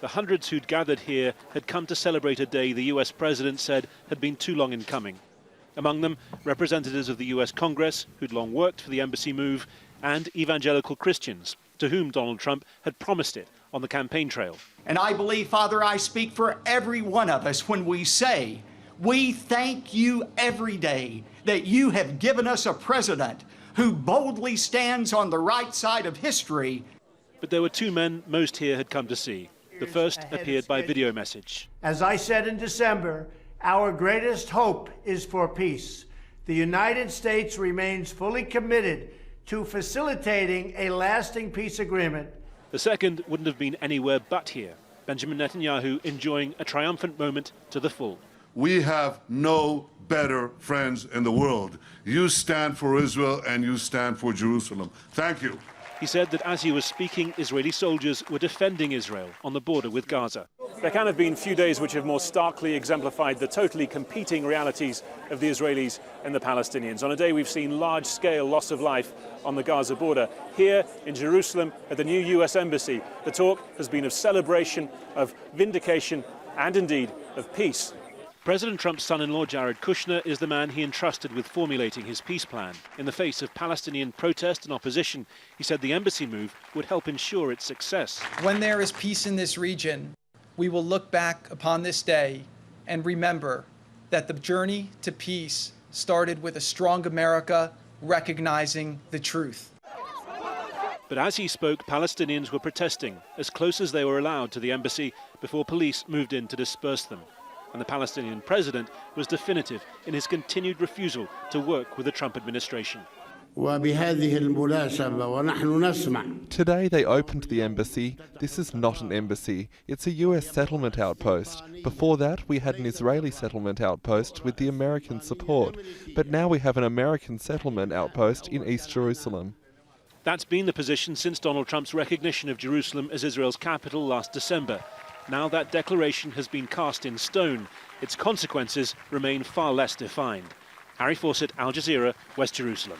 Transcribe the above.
The hundreds who'd gathered here had come to celebrate a day the US president said had been too long in coming. Among them, representatives of the US Congress, who'd long worked for the embassy move, and evangelical Christians, to whom Donald Trump had promised it on the campaign trail. And I believe, Father, I speak for every one of us when we say, we thank you every day that you have given us a president who boldly stands on the right side of history. But there were two men most here had come to see. The first appeared by video message. As I said in December, our greatest hope is for peace. The United States remains fully committed to facilitating a lasting peace agreement. The second wouldn't have been anywhere but here. Benjamin Netanyahu enjoying a triumphant moment to the full. We have no better friends in the world. You stand for Israel and you stand for Jerusalem. Thank you. He said that as he was speaking, Israeli soldiers were defending Israel on the border with Gaza. There can have been few days which have more starkly exemplified the totally competing realities of the Israelis and the Palestinians. On a day we've seen large-scale loss of life on the Gaza border. Here in Jerusalem at the new US Embassy, the talk has been of celebration, of vindication and indeed of peace. President Trump's son-in-law Jared Kushner is the man he entrusted with formulating his peace plan. In the face of Palestinian protest and opposition, he said the embassy move would help ensure its success. When there is peace in this region, we will look back upon this day and remember that the journey to peace started with a strong America recognizing the truth. But as he spoke, Palestinians were protesting as close as they were allowed to the embassy before police moved in to disperse them. And the Palestinian president was definitive in his continued refusal to work with the Trump administration. Today they opened the embassy. This is not an embassy. It's a US settlement outpost. Before that, we had an Israeli settlement outpost with the American support. But now we have an American settlement outpost in East Jerusalem. That's been the position since Donald Trump's recognition of Jerusalem as Israel's capital last December. Now that declaration has been cast in stone. Its consequences remain far less defined. Harry Fawcett, Al Jazeera, West Jerusalem.